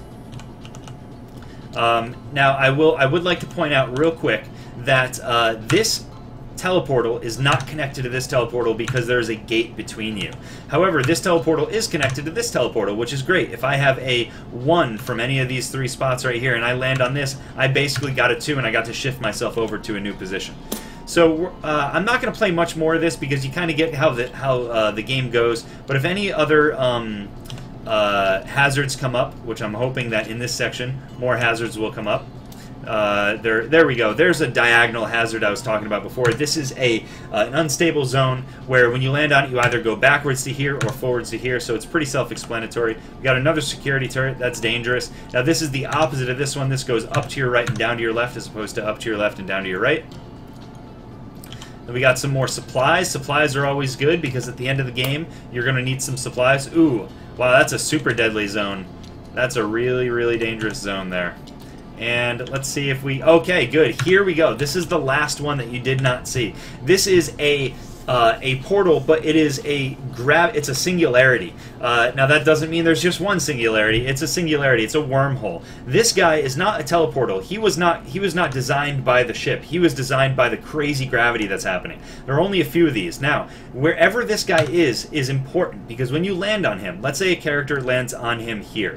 Now, I would like to point out real quick that this teleportal is not connected to this teleportal because there's a gate between you. However, this teleportal is connected to this teleportal, which is great. If I have a 1 from any of these 3 spots right here and I land on this, I basically got a 2 and I got to shift myself over to a new position. So I'm not going to play much more of this because you kind of get how the game goes. But if any other hazards come up, which I'm hoping that in this section more hazards will come up. There we go. There's a diagonal hazard I was talking about before. This is an unstable zone where when you land on it, you either go backwards to here or forwards to here, so it's pretty self-explanatory. We got another security turret. That's dangerous. Now this is the opposite of this one. This goes up to your right and down to your left as opposed to up to your left and down to your right. Then we got some more supplies. Supplies are always good because at the end of the game, you're going to need some supplies. Ooh, wow, that's a super deadly zone. That's a really, really dangerous zone there. And let's see if we... Okay, good. Here we go. This is the last one that you did not see. This is a portal, but it is it's a singularity. Now that doesn't mean there's just one singularity. It's a singularity. It's a wormhole. This guy is not a teleportal. He was not designed by the ship. He was designed by the crazy gravity that's happening. There are only a few of these. Now, wherever this guy is important because when you land on him, let's say a character lands on him here.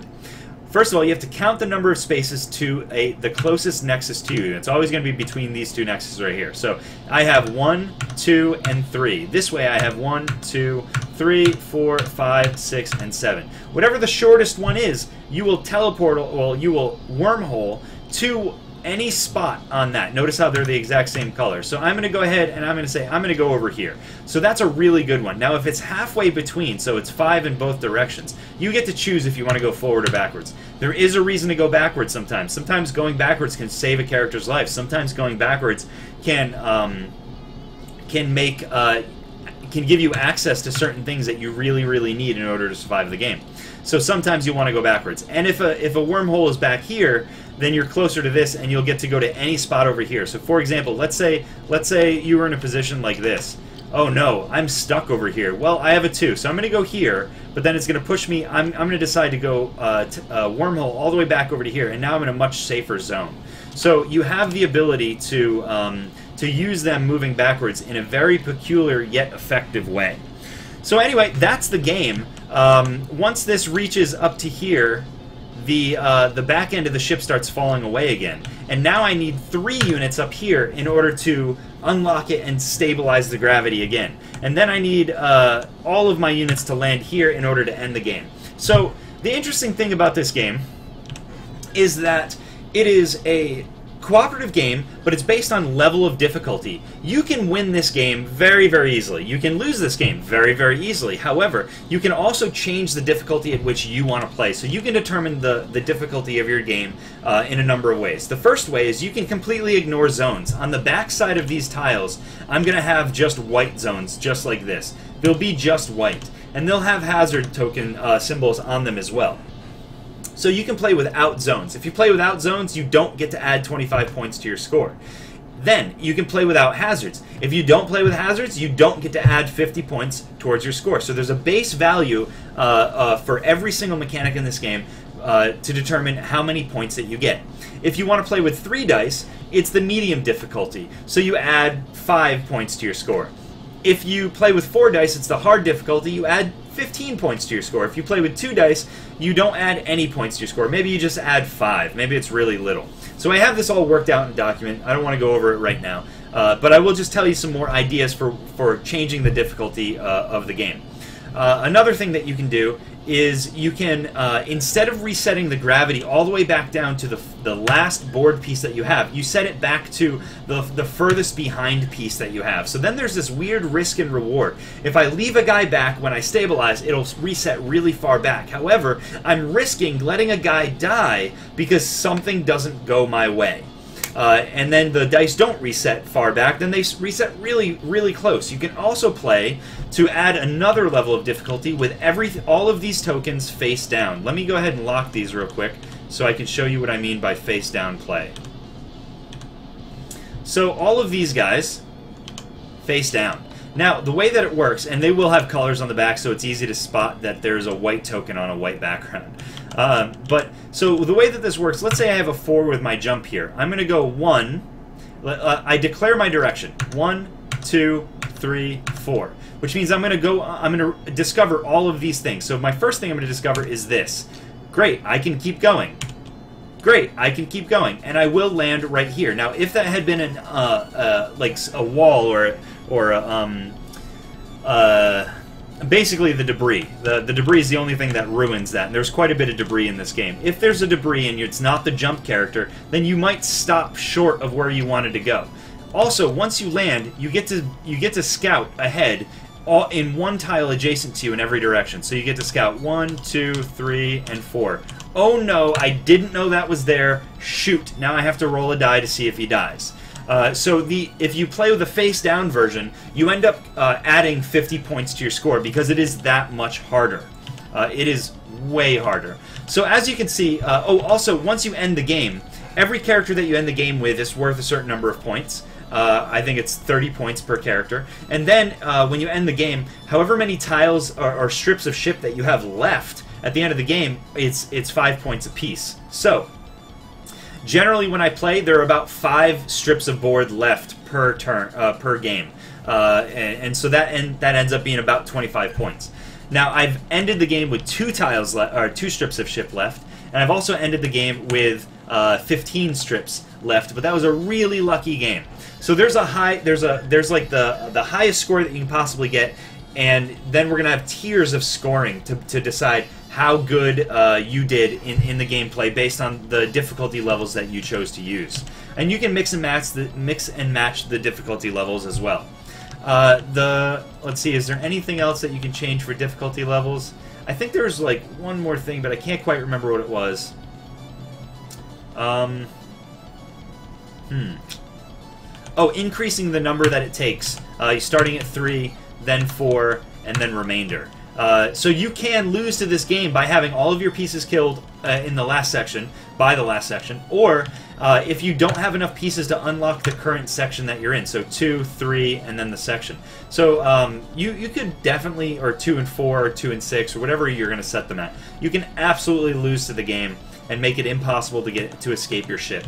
First of all, you have to count the number of spaces to the closest nexus to you. It's always going to be between these 2 nexuses right here. So I have 1, 2, and 3. This way I have 1, 2, 3, 4, 5, 6, and 7. Whatever the shortest one is, you will teleport, well, you will wormhole to any spot on that. Notice how they're the exact same color. So I'm going to go ahead and I'm going to say I'm going to go over here. So that's a really good one. Now if it's halfway between, so it's 5 in both directions, you get to choose if you want to go forward or backwards. There is a reason to go backwards sometimes. Sometimes going backwards can save a character's life. Sometimes going backwards can give you access to certain things that you really, really need in order to survive the game. So sometimes you want to go backwards. And if a wormhole is back here, then you're closer to this and you'll get to go to any spot over here. So for example, let's say you were in a position like this. Oh no, I'm stuck over here. Well, I have a 2, so I'm going to go here, but then it's going to push me. I'm going to decide to go wormhole all the way back over to here, and now I'm in a much safer zone. So you have the ability to use them moving backwards in a very peculiar yet effective way. So anyway, that's the game. Once this reaches up to here, the back end of the ship starts falling away again. And now I need 3 units up here in order to unlock it, and stabilize the gravity again. And then I need all of my units to land here in order to end the game. So the interesting thing about this game is that it is a cooperative game, but it's based on level of difficulty. You can win this game very, very easily. You can lose this game very, very easily. However, you can also change the difficulty at which you want to play. So you can determine the difficulty of your game in a number of ways. The first way is you can completely ignore zones. On the back side of these tiles, I'm going to have just white zones, just like this. They'll be just white. And they'll have hazard token symbols on them as well. So you can play without zones. If you play without zones, you don't get to add 25 points to your score. Then, you can play without hazards. If you don't play with hazards, you don't get to add 50 points towards your score. So there's a base value for every single mechanic in this game to determine how many points that you get. If you want to play with 3 dice, it's the medium difficulty. So you add 5 points to your score. If you play with 4 dice, it's the hard difficulty. You add 15 points to your score. If you play with 2 dice, you don't add any points to your score. Maybe you just add 5. Maybe it's really little. So I have this all worked out in a document. I don't want to go over it right now. But I will just tell you some more ideas for changing the difficulty of the game. Another thing that you can do is you can, instead of resetting the gravity all the way back down to the last board piece that you have, you set it back to the furthest behind piece that you have. So then there's this weird risk and reward. If I leave a guy back when I stabilize, it'll reset really far back. However, I'm risking letting a guy die because something doesn't go my way. And then the dice don't reset far back, then they reset really, really close. You can also play to add another level of difficulty with all of these tokens face down. Let me go ahead and lock these real quick so I can show you what I mean by face down play. So all of these guys face down. Now, the way that it works, and they will have colors on the back so it's easy to spot that there's a white token on a white background. So the way that this works, let's say I have a 4 with my jump here. I'm going to go 1. I declare my direction. 1, 2, 3, 4. Which means I'm going to discover all of these things. So my first thing I'm going to discover is this. Great, I can keep going. Great, I can keep going. And I will land right here. Now, if that had been like a wall or basically the debris. The debris is the only thing that ruins that, and there's quite a bit of debris in this game. If there's a debris and it's not the jump character, then you might stop short of where you wanted to go. Also, once you land, you get to scout ahead in one tile adjacent to you in every direction. So you get to scout 1, 2, 3, and 4. Oh no, I didn't know that was there. Shoot, now I have to roll a die to see if he dies. If you play with the face-down version, you end up adding 50 points to your score because it is that much harder. It is way harder. So as you can see, also, once you end the game, every character that you end the game with is worth a certain number of points. I think it's 30 points per character. And then, when you end the game, however many tiles or strips of ship that you have left at the end of the game, it's 5 points apiece. So, generally, when I play, there are about 5 strips of board left per turn, per game, and so that ends up being about 25 points. Now, I've ended the game with 2 tiles or 2 strips of ship left, and I've also ended the game with 15 strips left. But that was a really lucky game. So there's like the highest score that you can possibly get, and then we're gonna have tiers of scoring to decide how good you did in the gameplay based on the difficulty levels that you chose to use. And you can mix and match the difficulty levels as well. Let's see, is there anything else that you can change for difficulty levels? I think there's like one more thing, but I can't quite remember what it was. Oh, increasing the number that it takes. Starting at 3, then 4, and then remainder. So you can lose to this game by having all of your pieces killed in the last section, or if you don't have enough pieces to unlock the current section that you're in. So 2, 3, and then the section. So you could definitely, or 2 and 4, or 2 and 6, or whatever you're going to set them at. You can absolutely lose to the game and make it impossible to escape your ship.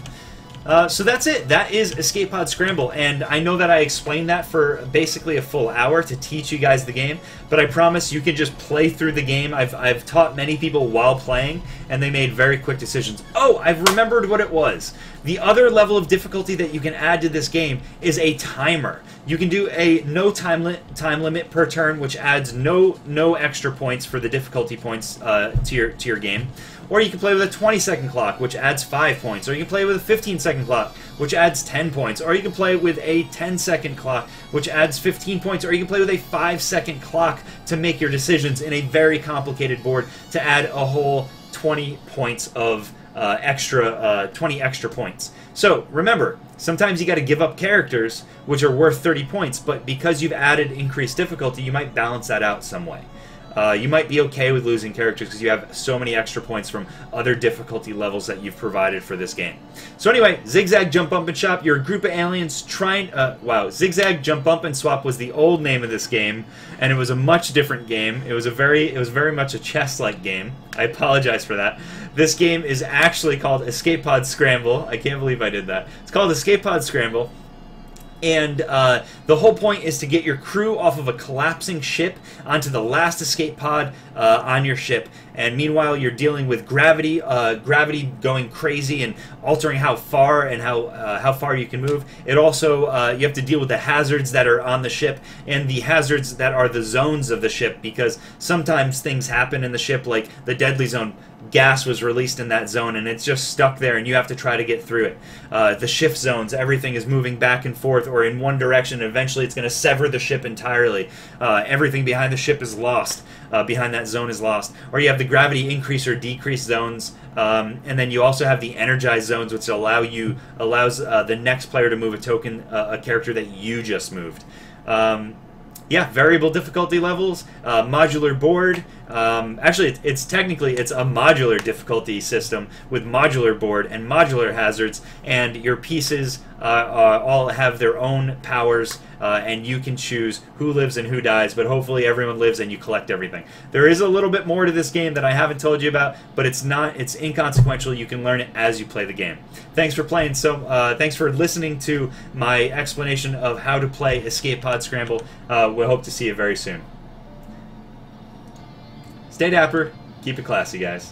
So that's it. That is Escape Pod Scramble, and I know that I explained that for basically a full hour to teach you guys the game, but I promise you can just play through the game. I've taught many people while playing, and they made very quick decisions. Oh, I've remembered what it was. The other level of difficulty that you can add to this game is a timer. You can do a no time limit per turn, which adds no extra points for the difficulty points to your game. Or you can play with a 20-second clock, which adds 5 points. Or you can play with a 15-second clock, which adds 10 points. Or you can play with a 10-second clock, which adds 15 points. Or you can play with a 5-second clock to make your decisions in a very complicated board to add a whole 20 points of 20 extra points. So remember, sometimes you got to give up characters which are worth 30 points, but because you've added increased difficulty, you might balance that out some way. You might be okay with losing characters because you have so many extra points from other difficulty levels that you've provided for this game. So anyway, Zigzag Jump Bump and Shop, you're a group of aliens trying... wow, Zigzag Jump Bump and Swap was the old name of this game, and it was a much different game. It was very much a chess-like game. I apologize for that. This game is actually called Escape Pod Scramble. I can't believe I did that. It's called Escape Pod Scramble. And the whole point is to get your crew off of a collapsing ship onto the last escape pod on your ship. And meanwhile, you're dealing with gravity going crazy and altering how far and how far you can move. It also you have to deal with the hazards that are on the ship and the hazards that are the zones of the ship, because sometimes things happen in the ship, like the deadly zone. Gas was released in that zone and it's just stuck there and you have to try to get through it. The shift zones, everything is moving back and forth or in one direction, and eventually it's going to sever the ship entirely. Everything behind the ship is lost, behind that zone is lost. Or you have the gravity increase or decrease zones, and then you also have the energized zones, which allows the next player to move a token, a character that you just moved. Yeah, variable difficulty levels, modular board. Actually, it's technically a modular difficulty system with modular board and modular hazards, and your pieces all have their own powers, and you can choose who lives and who dies, but hopefully everyone lives and you collect everything. There is a little bit more to this game that I haven't told you about, but it's inconsequential. You can learn it as you play the game. Thanks for playing. Thanks for listening to my explanation of how to play Escape Pod Scramble. We hope to see you very soon. Stay dapper. Keep it classy, guys.